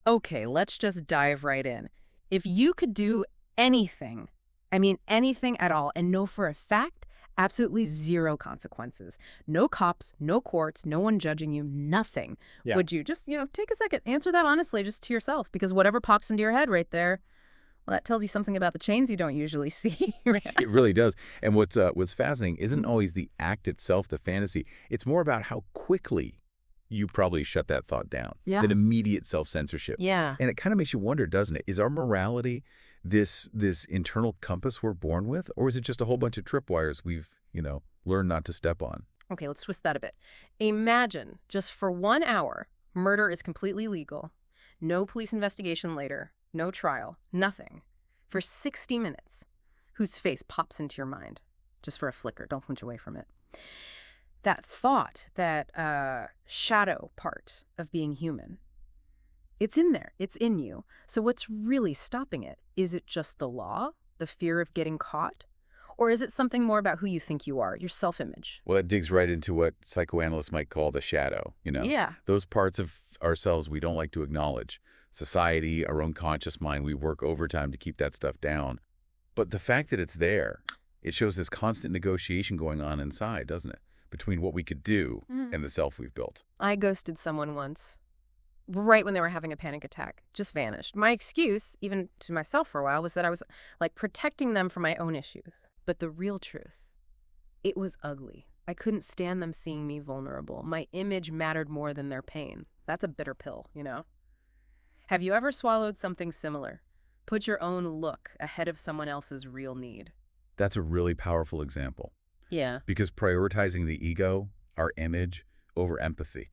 Okay, let's just dive right in. If you could do anything, I mean anything at all, and know for a fact, absolutely zero consequences. No cops, no courts, no one judging you, nothing. Yeah. Would you just, take a second, answer that honestly just to yourself? Because whatever pops into your head right there, well, that tells you something about the chains you don't usually see. Right? It really does. And what's fascinating isn't always the act itself, the fantasy. It's more about how quickly you probably shut that thought down, Yeah. that immediate self-censorship. Yeah. And it kind of makes you wonder, doesn't it? Is our morality this internal compass we're born with, or is it just a whole bunch of tripwires we've, learned not to step on? Okay, let's twist that a bit. Imagine just for 1 hour, murder is completely legal. No police investigation later, no trial, nothing. For 60 minutes, whose face pops into your mind? Just for a flicker, don't flinch away from it. That thought, that shadow part of being human, it's in there, it's in you. So what's really stopping it? Is it just the law, the fear of getting caught? Or is it something more about who you think you are, your self-image? Well, it digs right into what psychoanalysts might call the shadow. Yeah. Those parts of ourselves we don't like to acknowledge. Society, our own conscious mind, we work overtime to keep that stuff down. But the fact that it's there, it shows this constant negotiation going on inside, doesn't it? Between what we could do and the self we've built. I ghosted someone once, right when they were having a panic attack. Just vanished. My excuse, even to myself for a while, was that I was like protecting them from my own issues. But the real truth, it was ugly. I couldn't stand them seeing me vulnerable. My image mattered more than their pain. That's a bitter pill, you know? Have you ever swallowed something similar? Put your own look ahead of someone else's real need. That's a really powerful example Yeah. because prioritizing the ego, our image, over empathy,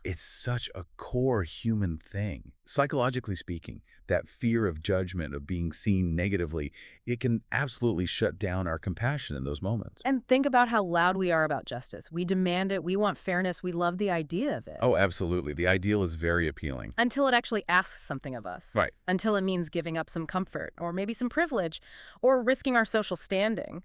it's such a core human thing. Psychologically speaking, that fear of judgment, of being seen negatively, it can absolutely shut down our compassion in those moments. And think about how loud we are about justice. We demand it. We want fairness. We love the idea of it. Oh, absolutely. The ideal is very appealing. Until it actually asks something of us. Right. Until it means giving up some comfort, or maybe some privilege, or risking our social standing.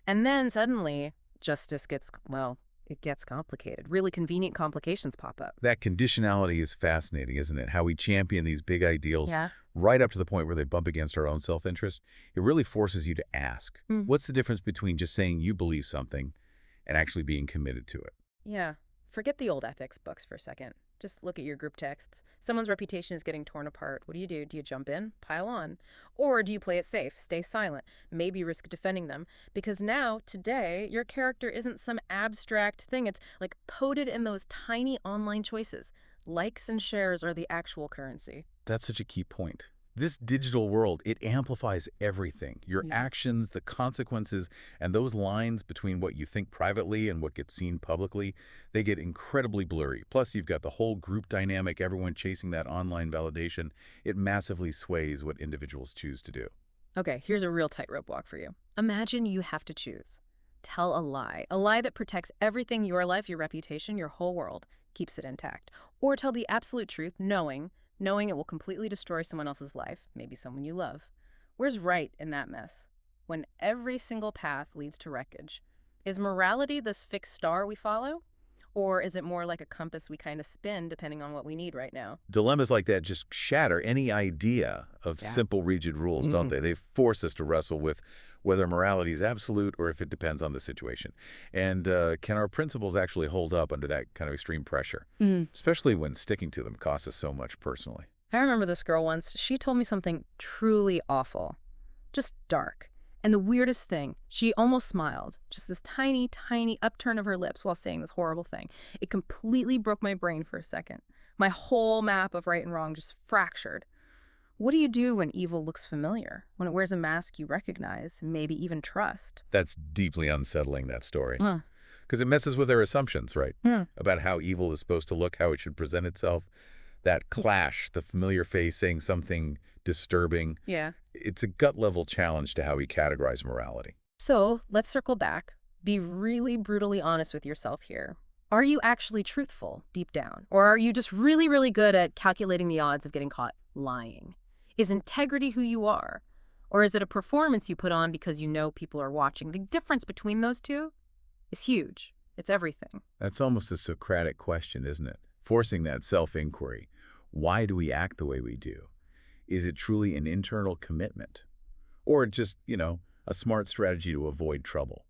And then suddenly, justice gets, well, it gets complicated. Really convenient complications pop up. That conditionality is fascinating, isn't it? How we champion these big ideals Yeah. right up to the point where they bump against our own self-interest. It really forces you to ask, what's the difference between just saying you believe something and actually being committed to it? Yeah. Forget the old ethics books for a second. Just look at your group texts. Someone's reputation is getting torn apart. What do? Do you jump in? Pile on? Or do you play it safe, stay silent, maybe risk defending them? Because now, today, your character isn't some abstract thing. It's like coded in those tiny online choices. Likes and shares are the actual currency. That's such a key point. This digital world, it amplifies everything. Your Yeah. actions, the consequences, and those lines between what you think privately and what gets seen publicly, they get incredibly blurry. Plus, you've got the whole group dynamic, everyone chasing that online validation. It massively sways what individuals choose to do. Okay, here's a real tightrope walk for you. Imagine you have to choose. Tell a lie that protects everything, your life, your reputation, your whole world, keeps it intact. Or tell the absolute truth, knowing it will completely destroy someone else's life, maybe someone you love. Where's right in that mess? When every single path leads to wreckage. Is morality this fixed star we follow? Or is it more like a compass we kind of spin depending on what we need right now? Dilemmas like that just shatter any idea of Yeah. simple, rigid rules, don't they? They force us to wrestle with whether morality is absolute or if it depends on the situation. And can our principles actually hold up under that kind of extreme pressure, especially when sticking to them costs us so much personally? I remember this girl once. She told me something truly awful, just dark. And the weirdest thing, she almost smiled, just this tiny, tiny upturn of her lips while saying this horrible thing. It completely broke my brain for a second. My whole map of right and wrong just fractured. What do you do when evil looks familiar? When it wears a mask you recognize, maybe even trust? That's deeply unsettling, that story. Huh. Because it messes with our assumptions, right? Hmm. About how evil is supposed to look, how it should present itself. That clash, the familiar face saying something disturbing, Yeah. it's a gut-level challenge to how we categorize morality. So let's circle back. Be really brutally honest with yourself here. Are you actually truthful deep down? Or are you just really, really good at calculating the odds of getting caught lying? Is integrity who you are? Or is it a performance you put on because you know people are watching? The difference between those two is huge. It's everything. That's almost a Socratic question, isn't it? Forcing that self-inquiry. Why do we act the way we do? Is it truly an internal commitment? Or just, a smart strategy to avoid trouble?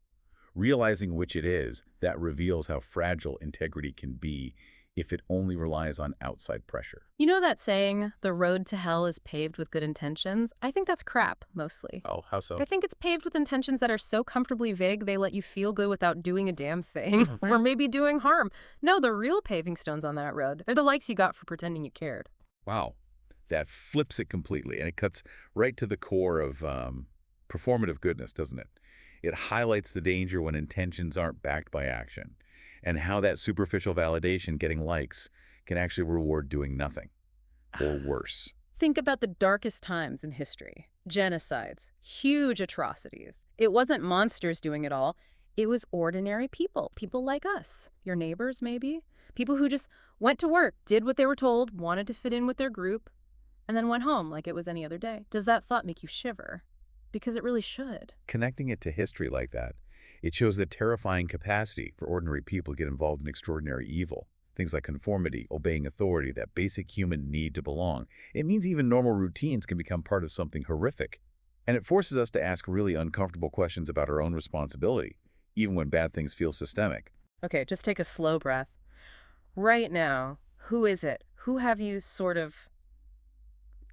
Realizing which it is, that reveals how fragile integrity can be if it only relies on outside pressure. You know that saying, the road to hell is paved with good intentions? I think that's crap, mostly. Oh, how so? I think it's paved with intentions that are so comfortably vague they let you feel good without doing a damn thing, or maybe doing harm. No, the real paving stones on that road are the likes you got for pretending you cared. Wow. That flips it completely, and it cuts right to the core of performative goodness, doesn't it? It highlights the danger when intentions aren't backed by action, and how that superficial validation, getting likes, can actually reward doing nothing, or worse. Think about the darkest times in history. Genocides, huge atrocities. It wasn't monsters doing it all. It was ordinary people, people like us, your neighbors maybe, people who just went to work, did what they were told, wanted to fit in with their group, and then went home like it was any other day. Does that thought make you shiver? Because it really should. Connecting it to history like that, it shows the terrifying capacity for ordinary people to get involved in extraordinary evil. Things like conformity, obeying authority, that basic human need to belong. It means even normal routines can become part of something horrific. And it forces us to ask really uncomfortable questions about our own responsibility, even when bad things feel systemic. Okay, just take a slow breath. Right now, who is it? Who have you sort of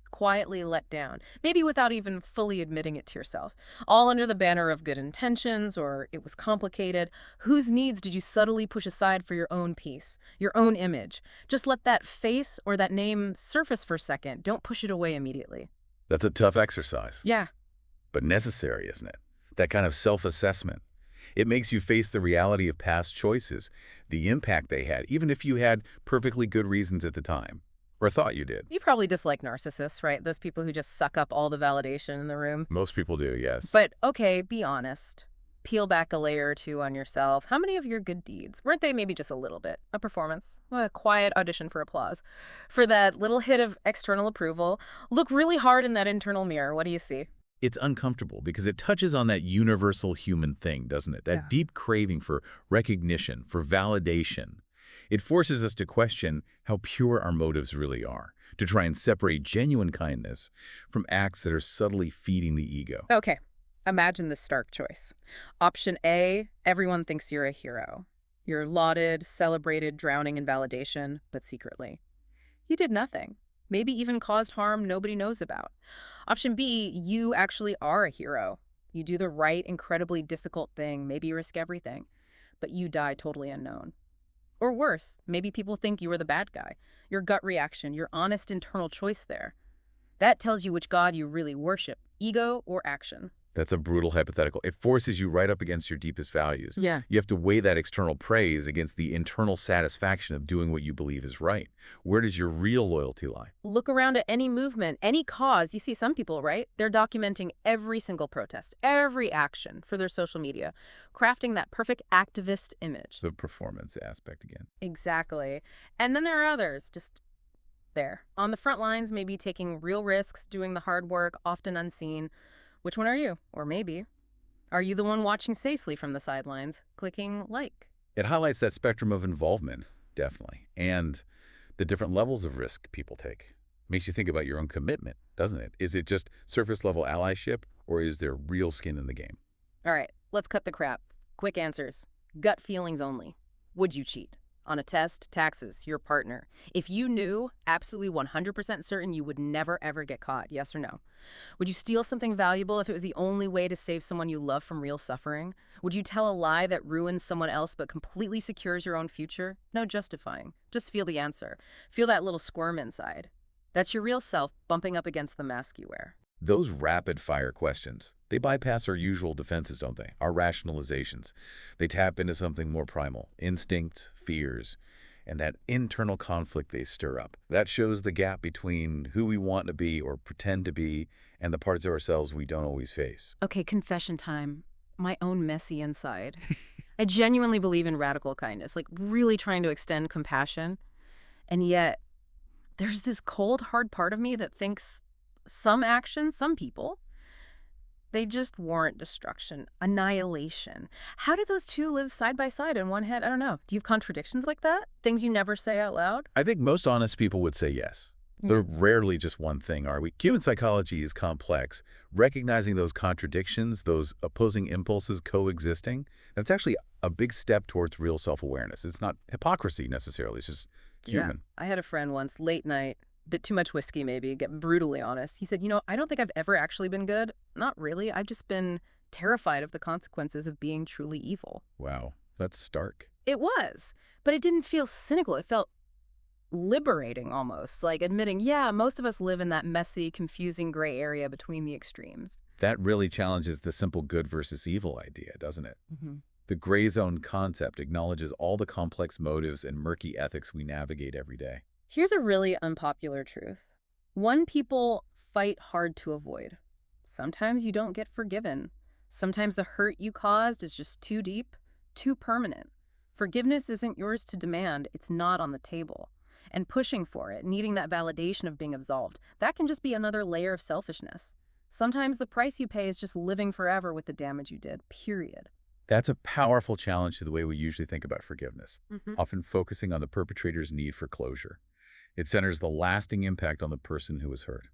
quietly let down, maybe without even fully admitting it to yourself, all under the banner of good intentions or it was complicated? Whose needs did you subtly push aside for your own peace, your own image? Just let that face or that name surface for a second. Don't push it away immediately. That's a tough exercise, Yeah. but necessary, isn't it? That kind of self-assessment. It makes you face the reality of past choices, the impact they had, even if you had perfectly good reasons at the time, or thought you did. You probably dislike narcissists, right? Those people who just suck up all the validation in the room. Most people do, yes. But okay, be honest. Peel back a layer or two on yourself. How many of your good deeds, weren't they maybe just a little bit? A performance? A quiet audition for applause? For that little hit of external approval? Look really hard in that internal mirror. What do you see? It's uncomfortable because it touches on that universal human thing, doesn't it? That Yeah. deep craving for recognition, for validation. It forces us to question how pure our motives really are, to try and separate genuine kindness from acts that are subtly feeding the ego. Okay, imagine this stark choice. Option A, everyone thinks you're a hero. You're lauded, celebrated, drowning in validation, but secretly. You did nothing. Maybe even caused harm nobody knows about. Option B, you actually are a hero. You do the right, incredibly difficult thing, maybe risk everything, but you die totally unknown. Or worse, maybe people think you were the bad guy. Your gut reaction, your honest internal choice there. That tells you which God you really worship, ego or action. That's a brutal hypothetical. It forces you right up against your deepest values. Yeah. You have to weigh that external praise against the internal satisfaction of doing what you believe is right. Where does your real loyalty lie? Look around at any movement, any cause. You see some people, right? They're documenting every single protest, every action for their social media, crafting that perfect activist image. The performance aspect again. Exactly. And then there are others, just there. On the front lines, maybe taking real risks, doing the hard work, often unseen. Which one are you? Or maybe, are you the one watching safely from the sidelines, clicking like? It highlights that spectrum of involvement, definitely, and the different levels of risk people take. Makes you think about your own commitment, doesn't it? Is it just surface-level allyship, or is there real skin in the game? All right, let's cut the crap. Quick answers. Gut feelings only. Would you cheat? On a test, taxes, your partner. If you knew, absolutely 100% certain you would never ever get caught, yes or no? Would you steal something valuable if it was the only way to save someone you love from real suffering? Would you tell a lie that ruins someone else but completely secures your own future? No justifying. Just feel the answer. Feel that little squirm inside. That's your real self bumping up against the mask you wear. Those rapid-fire questions, they bypass our usual defenses, don't they? Our rationalizations. They tap into something more primal, instincts, fears, and that internal conflict they stir up. That shows the gap between who we want to be or pretend to be and the parts of ourselves we don't always face. Okay, confession time. My own messy inside. I genuinely believe in radical kindness, like really trying to extend compassion. And yet, there's this cold, hard part of me that thinks some actions, some people, they just warrant destruction, annihilation. How do those two live side by side in one head? I don't know. Do you have contradictions like that? Things you never say out loud? I think most honest people would say yes. They're Yeah. rarely just one thing, are we? Human psychology is complex. Recognizing those contradictions, those opposing impulses coexisting, that's actually a big step towards real self-awareness. It's not hypocrisy necessarily, it's just Yeah. human. I had a friend once, late night, bit too much whiskey maybe, get brutally honest. He said, I don't think I've ever actually been good. Not really. I've just been terrified of the consequences of being truly evil. Wow, that's stark. It was, but it didn't feel cynical. It felt liberating almost, like admitting, yeah, most of us live in that messy, confusing gray area between the extremes. That really challenges the simple good versus evil idea, doesn't it? Hmm. The gray zone concept acknowledges all the complex motives and murky ethics we navigate every day. Here's a really unpopular truth. One people fight hard to avoid. Sometimes you don't get forgiven. Sometimes the hurt you caused is just too deep, too permanent. Forgiveness isn't yours to demand, it's not on the table. And pushing for it, needing that validation of being absolved, that can just be another layer of selfishness. Sometimes the price you pay is just living forever with the damage you did, period. That's a powerful challenge to the way we usually think about forgiveness, Hmm. often focusing on the perpetrator's need for closure. It centers the lasting impact on the person who was hurt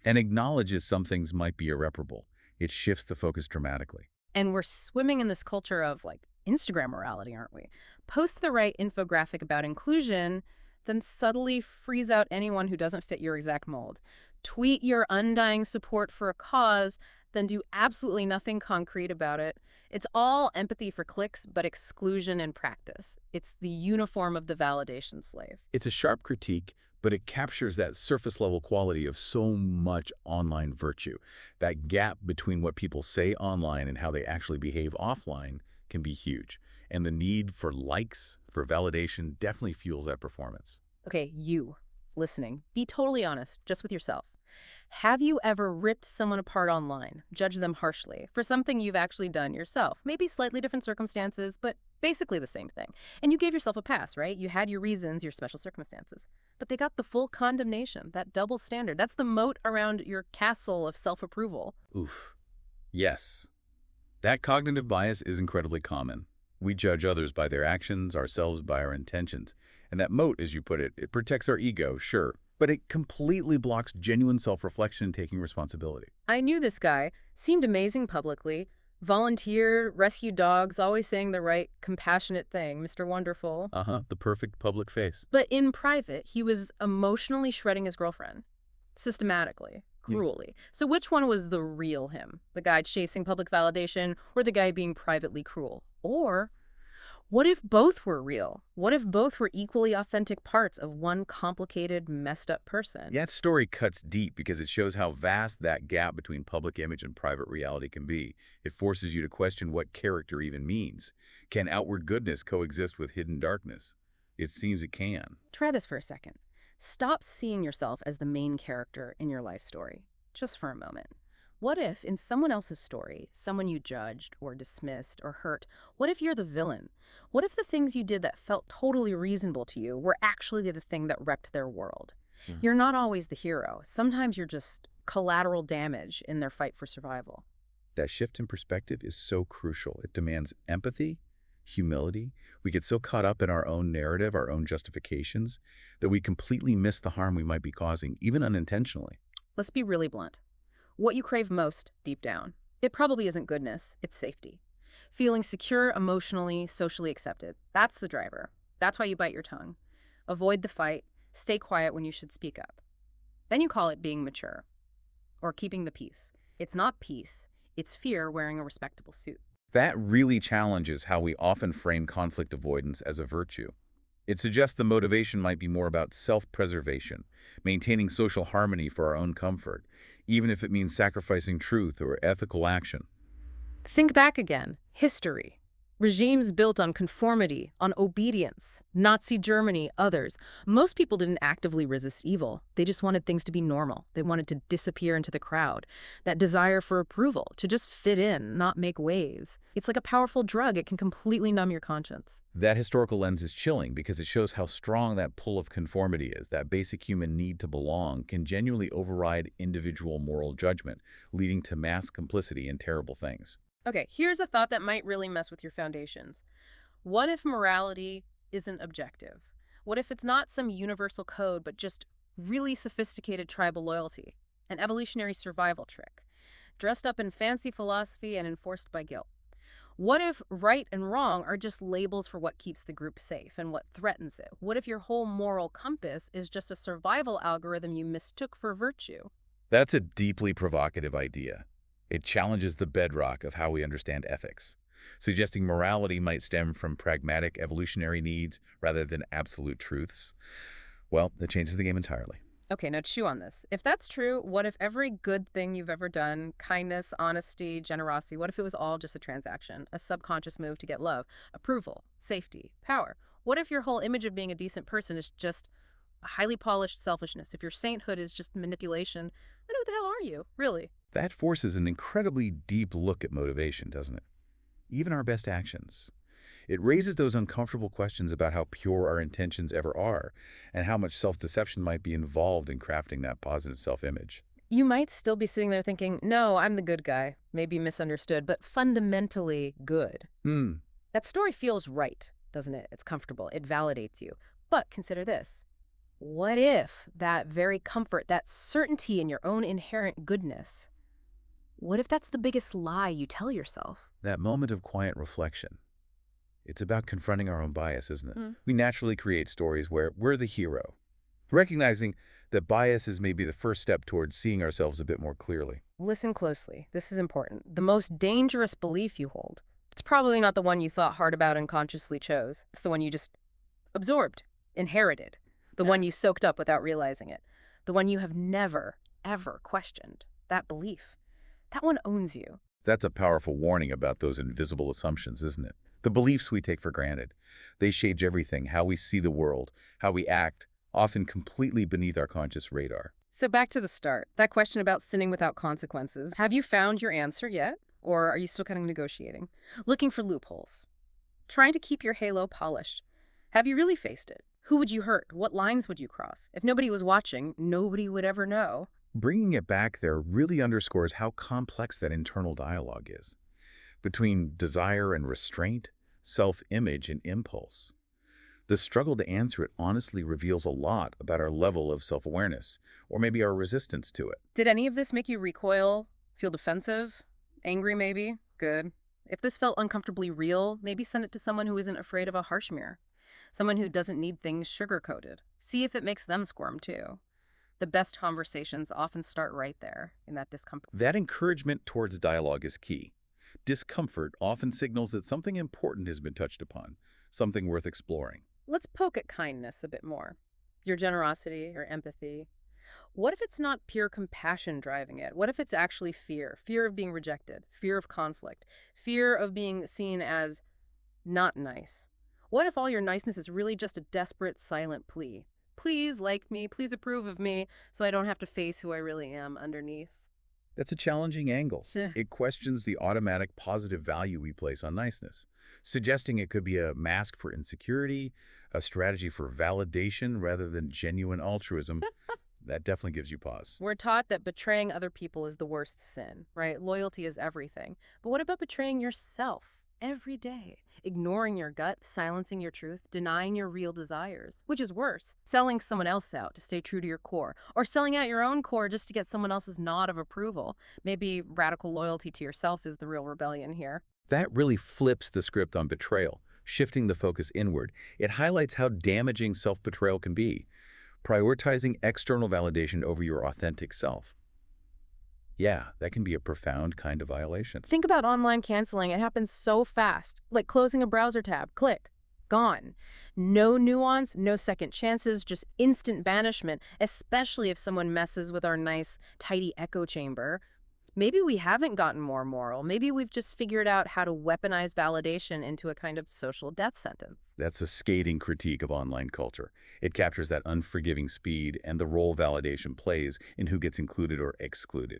and acknowledges some things might be irreparable. It shifts the focus dramatically. And we're swimming in this culture of like Instagram morality, aren't we? Post the right infographic about inclusion, then subtly freeze out anyone who doesn't fit your exact mold. Tweet your undying support for a cause, then do absolutely nothing concrete about it. It's all empathy for clicks, but exclusion in practice. It's the uniform of the validation slave. It's a sharp critique, but it captures that surface-level quality of so much online virtue. That gap between what people say online and how they actually behave offline can be huge. And the need for likes, for validation, definitely fuels that performance. Okay, you listening, be totally honest, just with yourself. Have you ever ripped someone apart online, judged them harshly for something you've actually done yourself? Maybe slightly different circumstances, but basically the same thing. And you gave yourself a pass, right? You had your reasons, your special circumstances. But they got the full condemnation, that double standard. That's the moat around your castle of self-approval. Oof. Yes. That cognitive bias is incredibly common. We judge others by their actions, ourselves by our intentions. And that moat, as you put it, it protects our ego, sure, but it completely blocks genuine self-reflection and taking responsibility. I knew this guy, seemed amazing publicly, volunteered, rescued dogs, always saying the right, compassionate thing, Mr. Wonderful. Uh-huh, the perfect public face. But in private, he was emotionally shredding his girlfriend. Systematically. Yeah. Cruelly. So which one was the real him? The guy chasing public validation or the guy being privately cruel? Or what if both were real? What if both were equally authentic parts of one complicated, messed up person? That story cuts deep because it shows how vast that gap between public image and private reality can be. It forces you to question what character even means. Can outward goodness coexist with hidden darkness? It seems it can. Try this for a second. Stop seeing yourself as the main character in your life story, just for a moment. What if, in someone else's story, someone you judged or dismissed or hurt, what if you're the villain? What if the things you did that felt totally reasonable to you were actually the thing that wrecked their world? Mhm. You're not always the hero. Sometimes you're just collateral damage in their fight for survival. That shift in perspective is so crucial. It demands empathy, humility. We get so caught up in our own narrative, our own justifications, that we completely miss the harm we might be causing, even unintentionally. Let's be really blunt. What you crave most, deep down, it probably isn't goodness, it's safety. Feeling secure, emotionally, socially accepted. That's the driver. That's why you bite your tongue. Avoid the fight. Stay quiet when you should speak up. Then you call it being mature or keeping the peace. It's not peace. It's fear wearing a respectable suit. That really challenges how we often frame conflict avoidance as a virtue. It suggests the motivation might be more about self-preservation, maintaining social harmony for our own comfort, even if it means sacrificing truth or ethical action. Think back again. History. Regimes built on conformity, on obedience. Nazi Germany, others. Most people didn't actively resist evil. They just wanted things to be normal. They wanted to disappear into the crowd. That desire for approval, to just fit in, not make waves. It's like a powerful drug. It can completely numb your conscience. That historical lens is chilling because it shows how strong that pull of conformity is. That basic human need to belong can genuinely override individual moral judgment, leading to mass complicity in terrible things. Okay, here's a thought that might really mess with your foundations. What if morality isn't objective? What if it's not some universal code, but just really sophisticated tribal loyalty, an evolutionary survival trick, dressed up in fancy philosophy and enforced by guilt. What if right and wrong are just labels for what keeps the group safe and what threatens it? What if your whole moral compass is just a survival algorithm you mistook for virtue? That's a deeply provocative idea. It challenges the bedrock of how we understand ethics, suggesting morality might stem from pragmatic evolutionary needs rather than absolute truths. Well, that changes the game entirely. Okay, now chew on this. If that's true, what if every good thing you've ever done, kindness, honesty, generosity, what if it was all just a transaction, a subconscious move to get love, approval, safety, power? What if your whole image of being a decent person is just a highly polished selfishness? If your sainthood is just manipulation, then who the hell are you, really? That forces an incredibly deep look at motivation, doesn't it? Even our best actions. It raises those uncomfortable questions about how pure our intentions ever are and how much self-deception might be involved in crafting that positive self-image. You might still be sitting there thinking, no, I'm the good guy, maybe misunderstood, but fundamentally good. Hmm, That story feels right, doesn't it? It's comfortable. It validates you. But consider this. What if that very comfort, that certainty in your own inherent goodness, what if that's the biggest lie you tell yourself? that moment of quiet reflection. It's about confronting our own bias, isn't it? Mm. We naturally create stories where we're the hero, recognizing that bias is maybe the first step towards seeing ourselves a bit more clearly. Listen closely. This is important. The most dangerous belief you hold, it's probably not the one you thought hard about and consciously chose. It's the one you just absorbed, inherited, the one you soaked up without realizing it, the one you have never, ever questioned. That belief, that one owns you. That's a powerful warning about those invisible assumptions, isn't it? The beliefs we take for granted. They shape everything, how we see the world, how we act, often completely beneath our conscious radar. So back to the start, that question about sinning without consequences. Have you found your answer yet? Or are you still kind of negotiating? Looking for loopholes? Trying to keep your halo polished? Have you really faced it? Who would you hurt? What lines would you cross? If nobody was watching, nobody would ever know. Bringing it back there really underscores how complex that internal dialogue is, between desire and restraint, self-image and impulse. The struggle to answer it honestly reveals a lot about our level of self-awareness, or maybe our resistance to it. Did any of this make you recoil? Feel defensive? Angry maybe? Good. If this felt uncomfortably real, maybe send it to someone who isn't afraid of a harsh mirror. Someone who doesn't need things sugar-coated. See if it makes them squirm too. The best conversations often start right there, in that discomfort. That encouragement towards dialogue is key. Discomfort often signals that something important has been touched upon, something worth exploring. Let's poke at kindness a bit more. Your generosity, your empathy. What if it's not pure compassion driving it? What if it's actually fear? Fear of being rejected, fear of conflict, fear of being seen as not nice. What if all your niceness is really just a desperate, silent plea? Please like me, please approve of me, so I don't have to face who I really am underneath. That's a challenging angle. Sure. It questions the automatic positive value we place on niceness, suggesting it could be a mask for insecurity, a strategy for validation rather than genuine altruism. That definitely gives you pause. We're taught that betraying other people is the worst sin, right? Loyalty is everything. But what about betraying yourself every day? Ignoring your gut, silencing your truth, denying your real desires. Which is worse? Selling someone else out to stay true to your core, or selling out your own core just to get someone else's nod of approval. Maybe radical loyalty to yourself is the real rebellion here. That really flips the script on betrayal, shifting the focus inward. It highlights how damaging self-betrayal can be, prioritizing external validation over your authentic self. Yeah, that can be a profound kind of violation. Think about online canceling. It happens so fast. Like closing a browser tab. Click. Gone. No nuance, no second chances, just instant banishment, especially if someone messes with our nice, tidy echo chamber. Maybe we haven't gotten more moral. Maybe we've just figured out how to weaponize validation into a kind of social death sentence. That's a scathing critique of online culture. It captures that unforgiving speed and the role validation plays in who gets included or excluded.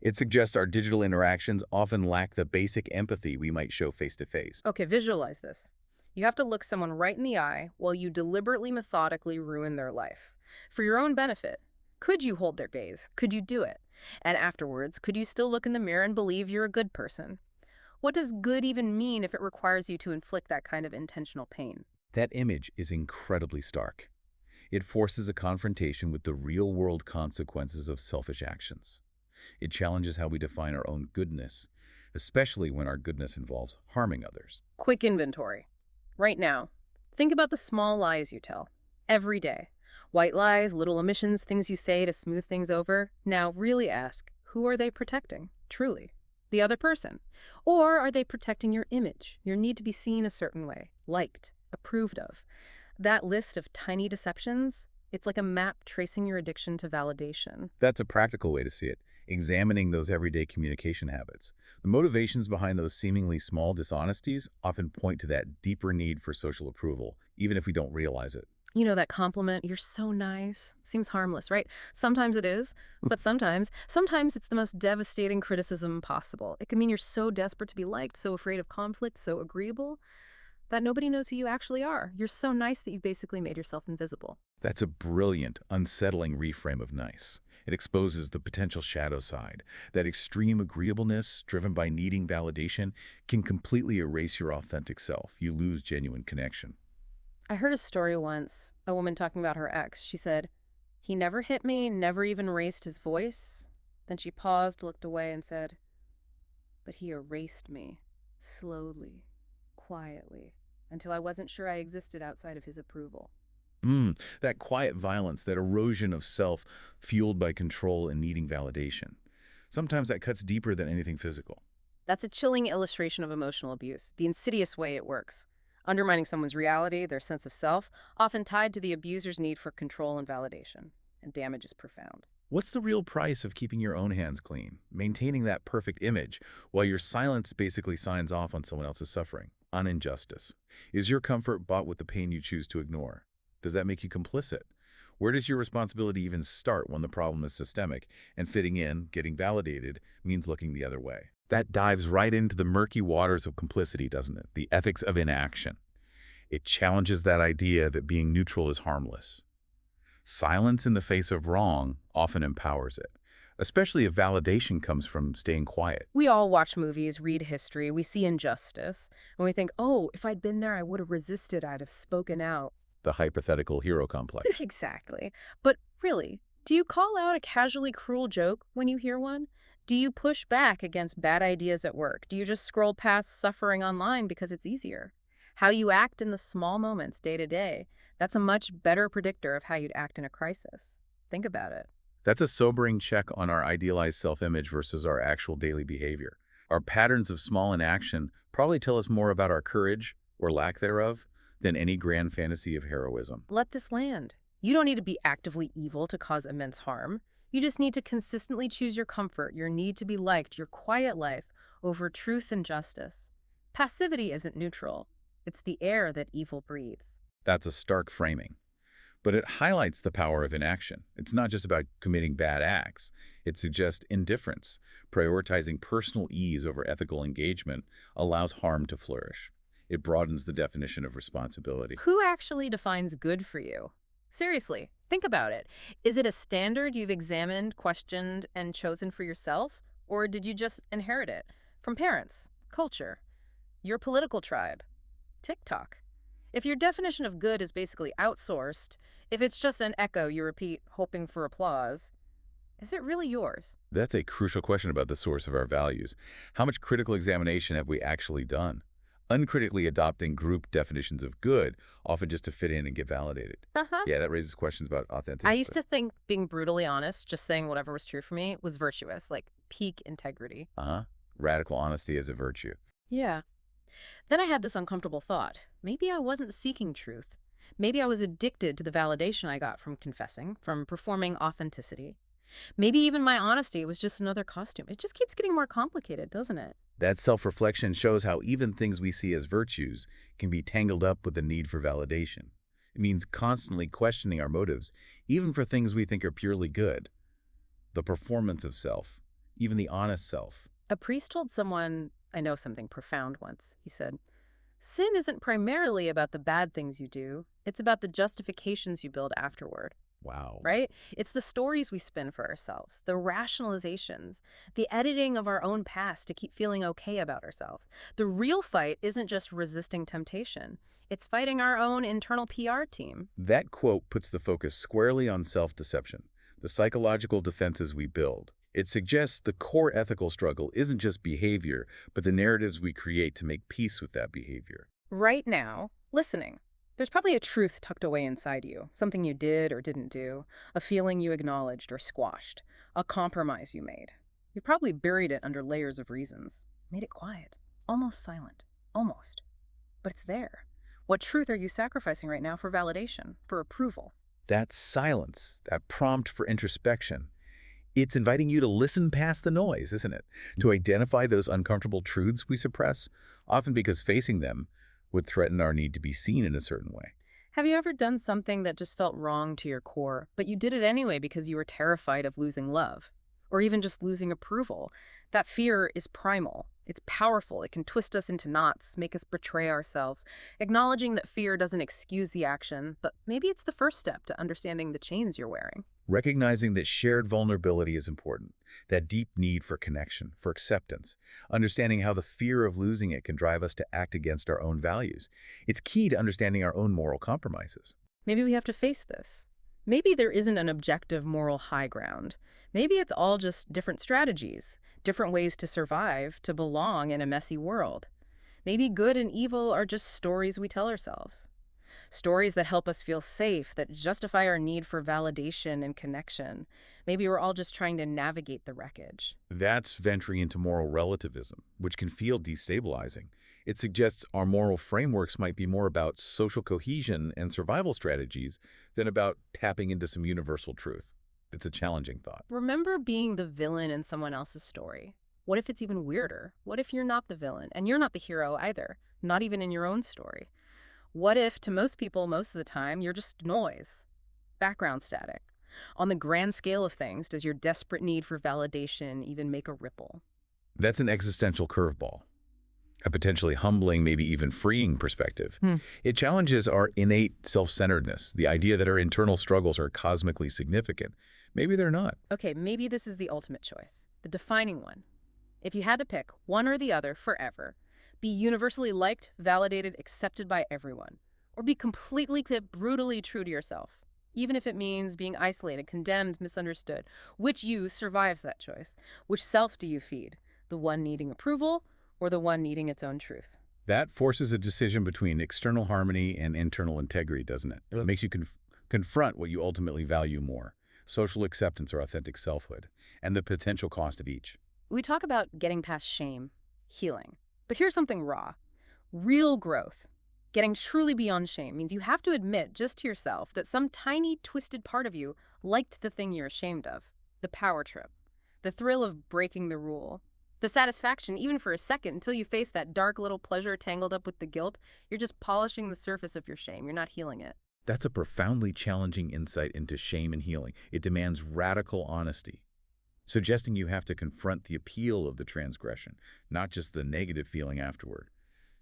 It suggests our digital interactions often lack the basic empathy we might show face-to-face. Okay, visualize this. You have to look someone right in the eye while you deliberately, methodically ruin their life. For your own benefit. Could you hold their gaze? Could you do it? And afterwards, could you still look in the mirror and believe you're a good person? What does good even mean if it requires you to inflict that kind of intentional pain? That image is incredibly stark. It forces a confrontation with the real-world consequences of selfish actions. It challenges how we define our own goodness, especially when our goodness involves harming others. Quick inventory. Right now, think about the small lies you tell. Every day. White lies, little omissions, things you say to smooth things over. Now really ask, who are they protecting, truly? The other person? Or are they protecting your image, your need to be seen a certain way, liked, approved of? That list of tiny deceptions, it's like a map tracing your addiction to validation. That's a practical way to see it, examining those everyday communication habits. The motivations behind those seemingly small dishonesties often point to that deeper need for social approval, even if we don't realize it. You know, that compliment, you're so nice, seems harmless, right? Sometimes it is, but sometimes it's the most devastating criticism possible. It can mean you're so desperate to be liked, so afraid of conflict, so agreeable, that nobody knows who you actually are. You're so nice that you've basically made yourself invisible. That's a brilliant, unsettling reframe of nice. It exposes the potential shadow side. That extreme agreeableness, driven by needing validation, can completely erase your authentic self. You lose genuine connection. I heard a story once, a woman talking about her ex. She said, "He never hit me, never even raised his voice." Then she paused, looked away, and said, "But he erased me, slowly, quietly, until I wasn't sure I existed outside of his approval." That quiet violence, that erosion of self fueled by control and needing validation. Sometimes that cuts deeper than anything physical. That's a chilling illustration of emotional abuse, the insidious way it works. Undermining someone's reality, their sense of self, often tied to the abuser's need for control and validation. And damage is profound. What's the real price of keeping your own hands clean, maintaining that perfect image, while your silence basically signs off on someone else's suffering, on injustice? Is your comfort bought with the pain you choose to ignore? Does that make you complicit? Where does your responsibility even start when the problem is systemic and fitting in, getting validated, means looking the other way? That dives right into the murky waters of complicity, doesn't it? The ethics of inaction. It challenges that idea that being neutral is harmless. Silence in the face of wrong often empowers it, especially if validation comes from staying quiet. We all watch movies, read history, we see injustice, and we think, oh, if I'd been there, I would have resisted, I'd have spoken out. The hypothetical hero complex. Exactly. But really, do you call out a casually cruel joke when you hear one? Do you push back against bad ideas at work? Do you just scroll past suffering online because it's easier? How you act in the small moments day to day, that's a much better predictor of how you'd act in a crisis. Think about it. That's a sobering check on our idealized self-image versus our actual daily behavior. Our patterns of small inaction probably tell us more about our courage, or lack thereof, than any grand fantasy of heroism. Let this land. You don't need to be actively evil to cause immense harm. You just need to consistently choose your comfort, your need to be liked, your quiet life over truth and justice. Passivity isn't neutral. It's the air that evil breathes. That's a stark framing. But it highlights the power of inaction. It's not just about committing bad acts. It suggests indifference. Prioritizing personal ease over ethical engagement allows harm to flourish. It broadens the definition of responsibility. Who actually defines good for you? Seriously, think about it. Is it a standard you've examined, questioned, and chosen for yourself? Or did you just inherit it from parents, culture, your political tribe, TikTok? If your definition of good is basically outsourced, if it's just an echo you repeat hoping for applause, is it really yours? That's a crucial question about the source of our values. How much critical examination have we actually done? Uncritically adopting group definitions of good, often just to fit in and get validated. Uh-huh. Yeah, that raises questions about authenticity. I used to think being brutally honest, just saying whatever was true for me, was virtuous, like peak integrity. Radical honesty as a virtue. Yeah. Then I had this uncomfortable thought. Maybe I wasn't seeking truth. Maybe I was addicted to the validation I got from confessing, from performing authenticity. Maybe even my honesty was just another costume. It just keeps getting more complicated, doesn't it? That self-reflection shows how even things we see as virtues can be tangled up with the need for validation. It means constantly questioning our motives, even for things we think are purely good. The performance of self, even the honest self. A priest told someone I know something profound once. He said, "Sin isn't primarily about the bad things you do. It's about the justifications you build afterward." Wow. Right? It's the stories we spin for ourselves, the rationalizations, the editing of our own past to keep feeling okay about ourselves. The real fight isn't just resisting temptation. It's fighting our own internal PR team. That quote puts the focus squarely on self-deception, the psychological defenses we build. It suggests the core ethical struggle isn't just behavior, but the narratives we create to make peace with that behavior. Right now, listening. There's probably a truth tucked away inside you, something you did or didn't do, a feeling you acknowledged or squashed, a compromise you made. You probably buried it under layers of reasons, made it quiet, almost silent, almost. But it's there. What truth are you sacrificing right now for validation, for approval? That silence, that prompt for introspection, it's inviting you to listen past the noise, isn't it? To identify those uncomfortable truths we suppress, often because facing them would threaten our need to be seen in a certain way. Have you ever done something that just felt wrong to your core, but you did it anyway because you were terrified of losing love? Or even just losing approval? That fear is primal. It's powerful. It can twist us into knots, make us betray ourselves. Acknowledging that fear doesn't excuse the action, but maybe it's the first step to understanding the chains you're wearing. Recognizing that shared vulnerability is important, that deep need for connection, for acceptance, understanding how the fear of losing it can drive us to act against our own values. It's key to understanding our own moral compromises. Maybe we have to face this. Maybe there isn't an objective moral high ground. Maybe it's all just different strategies, different ways to survive, to belong in a messy world. Maybe good and evil are just stories we tell ourselves. Stories that help us feel safe, that justify our need for validation and connection. Maybe we're all just trying to navigate the wreckage. That's venturing into moral relativism, which can feel destabilizing. It suggests our moral frameworks might be more about social cohesion and survival strategies than about tapping into some universal truth. It's a challenging thought. Remember being the villain in someone else's story. What if it's even weirder? What if you're not the villain and you're not the hero either, not even in your own story? What if, to most people, most of the time, you're just noise, background static? On the grand scale of things, does your desperate need for validation even make a ripple? That's an existential curveball, a potentially humbling, maybe even freeing perspective. It challenges our innate self-centeredness, the idea that our internal struggles are cosmically significant. Maybe they're not. Okay, maybe this is the ultimate choice, the defining one. If you had to pick one or the other forever, be universally liked, validated, accepted by everyone, or be completely, brutally true to yourself, even if it means being isolated, condemned, misunderstood. Which you survives that choice? Which self do you feed? The one needing approval or the one needing its own truth? That forces a decision between external harmony and internal integrity, doesn't it? It makes you confront what you ultimately value more, social acceptance or authentic selfhood, and the potential cost of each. We talk about getting past shame, healing. But here's something raw. Real growth. Getting truly beyond shame means you have to admit just to yourself that some tiny, twisted part of you liked the thing you're ashamed of. The power trip. The thrill of breaking the rule. The satisfaction, even for a second, until you face that dark little pleasure tangled up with the guilt. You're just polishing the surface of your shame. You're not healing it. That's a profoundly challenging insight into shame and healing. It demands radical honesty, suggesting you have to confront the appeal of the transgression, not just the negative feeling afterward.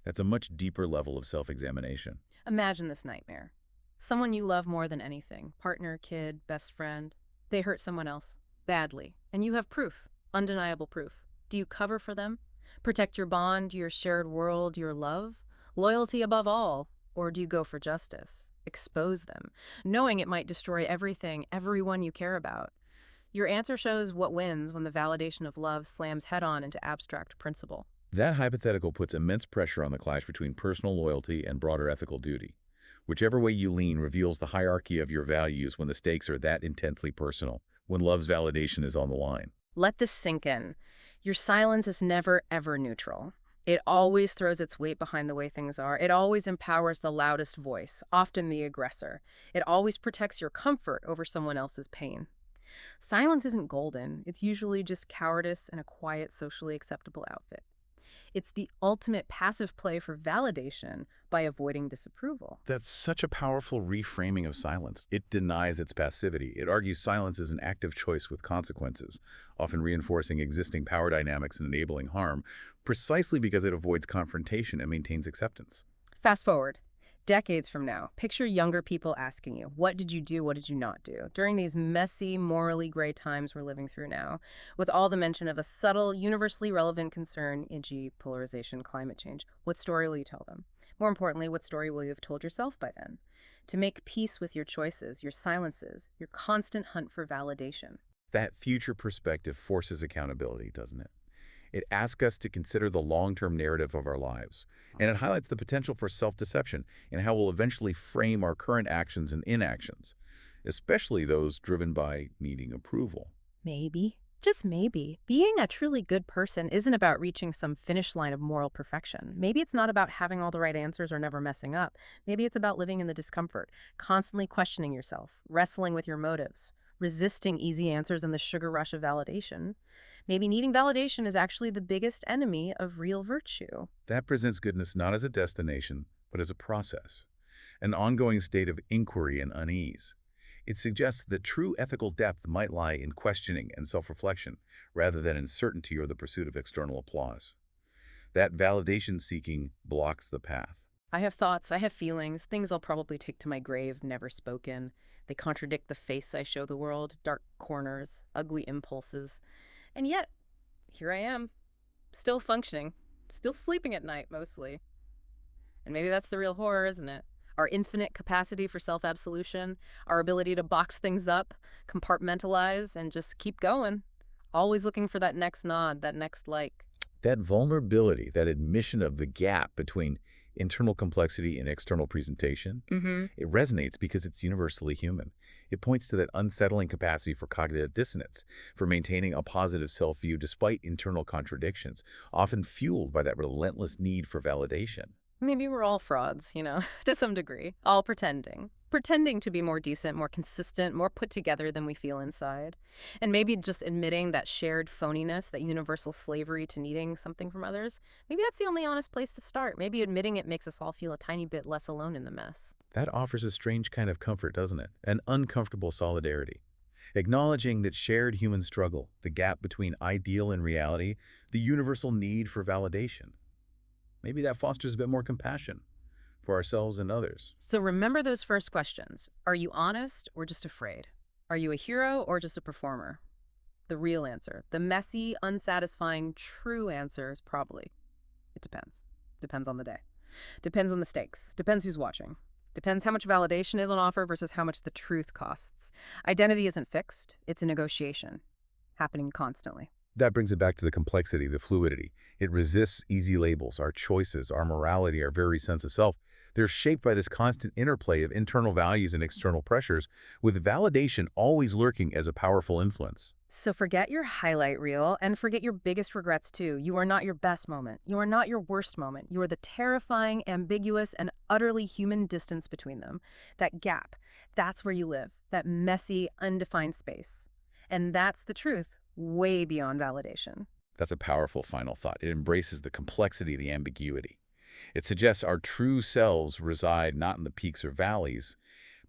That's a much deeper level of self-examination. Imagine this nightmare. Someone you love more than anything, partner, kid, best friend, they hurt someone else, badly, and you have proof, undeniable proof. Do you cover for them? Protect your bond, your shared world, your love? Loyalty above all? Or do you go for justice? Expose them, knowing it might destroy everything, everyone you care about? Your answer shows what wins when the validation of love slams head-on into abstract principle. That hypothetical puts immense pressure on the clash between personal loyalty and broader ethical duty. Whichever way you lean reveals the hierarchy of your values when the stakes are that intensely personal, when love's validation is on the line. Let this sink in. Your silence is never, ever neutral. It always throws its weight behind the way things are. It always empowers the loudest voice, often the aggressor. It always protects your comfort over someone else's pain. Silence isn't golden. It's usually just cowardice and a quiet, socially acceptable outfit. It's the ultimate passive play for validation by avoiding disapproval. That's such a powerful reframing of silence. It denies its passivity. It argues silence is an active choice with consequences, often reinforcing existing power dynamics and enabling harm, precisely because it avoids confrontation and maintains acceptance. Fast forward. Decades from now, picture younger people asking you, what did you do, what did you not do? During these messy, morally gray times we're living through now, with all the mention of a subtle, universally relevant concern, e.g. polarization, climate change, what story will you tell them? More importantly, what story will you have told yourself by then? To make peace with your choices, your silences, your constant hunt for validation. That future perspective forces accountability, doesn't it? It asks us to consider the long-term narrative of our lives, and it highlights the potential for self-deception and how we'll eventually frame our current actions and inactions, especially those driven by needing approval. Maybe, just maybe, being a truly good person isn't about reaching some finish line of moral perfection. Maybe it's not about having all the right answers or never messing up. Maybe it's about living in the discomfort, constantly questioning yourself, wrestling with your motives, resisting easy answers and the sugar rush of validation. Maybe needing validation is actually the biggest enemy of real virtue. That presents goodness not as a destination, but as a process, an ongoing state of inquiry and unease. It suggests that true ethical depth might lie in questioning and self-reflection, rather than in certainty or the pursuit of external applause. That validation-seeking blocks the path. I have thoughts, I have feelings, things I'll probably take to my grave, never spoken. They contradict the face I show the world, dark corners, ugly impulses. And yet, here I am, still functioning, still sleeping at night mostly. And maybe that's the real horror, isn't it? Our infinite capacity for self-absolution, our ability to box things up, compartmentalize, and just keep going. Always looking for that next nod, that next like. That vulnerability, that admission of the gap between internal complexity and external presentation, Mm-hmm. it resonates because it's universally human. It points to that unsettling capacity for cognitive dissonance, for maintaining a positive self-view despite internal contradictions, often fueled by that relentless need for validation. Maybe we're all frauds, to some degree. All pretending. Pretending to be more decent, more consistent, more put together than we feel inside. And maybe just admitting that shared phoniness, that universal slavery to needing something from others, maybe that's the only honest place to start. Maybe admitting it makes us all feel a tiny bit less alone in the mess. That offers a strange kind of comfort, doesn't it? An uncomfortable solidarity. Acknowledging that shared human struggle, the gap between ideal and reality, the universal need for validation. Maybe that fosters a bit more compassion for ourselves and others. So remember those first questions. Are you honest or just afraid? Are you a hero or just a performer? The real answer, the messy, unsatisfying, true answer is probably, it depends. Depends on the day. Depends on the stakes. Depends who's watching. Depends how much validation is on offer versus how much the truth costs. Identity isn't fixed. It's a negotiation, happening constantly. That brings it back to the complexity, the fluidity. It resists easy labels. Our choices, our morality, our very sense of self. They're shaped by this constant interplay of internal values and external pressures, with validation always lurking as a powerful influence. So forget your highlight reel and forget your biggest regrets too. You are not your best moment. You are not your worst moment. You are the terrifying, ambiguous, and utterly human distance between them. That gap, that's where you live. That messy, undefined space. And that's the truth, way beyond validation. That's a powerful final thought. It embraces the complexity, the ambiguity. It suggests our true selves reside not in the peaks or valleys,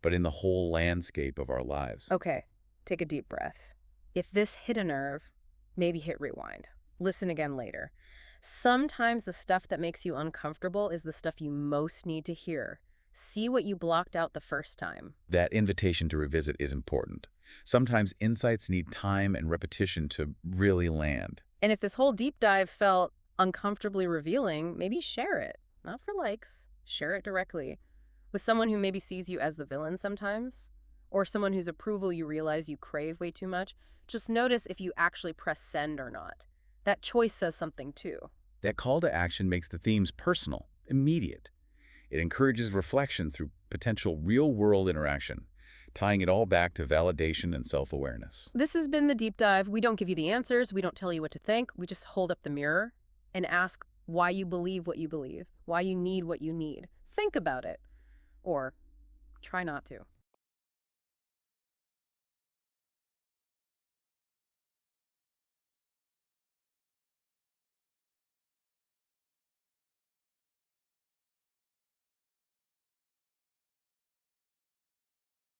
but in the whole landscape of our lives. Okay, take a deep breath. If this hit a nerve, maybe hit rewind. Listen again later. Sometimes the stuff that makes you uncomfortable is the stuff you most need to hear. See what you blocked out the first time. That invitation to revisit is important. Sometimes insights need time and repetition to really land. And if this whole deep dive felt uncomfortably revealing, maybe share it. Not for likes. Share it directly. With someone who maybe sees you as the villain sometimes, or someone whose approval you realize you crave way too much. Just notice if you actually press send or not. That choice says something too. That call to action makes the themes personal, immediate. It encourages reflection through potential real-world interaction, tying it all back to validation and self-awareness. This has been the deep dive. We don't give you the answers. We don't tell you what to think. We just hold up the mirror and ask why you believe what you believe, why you need what you need. Think about it. Or try not to.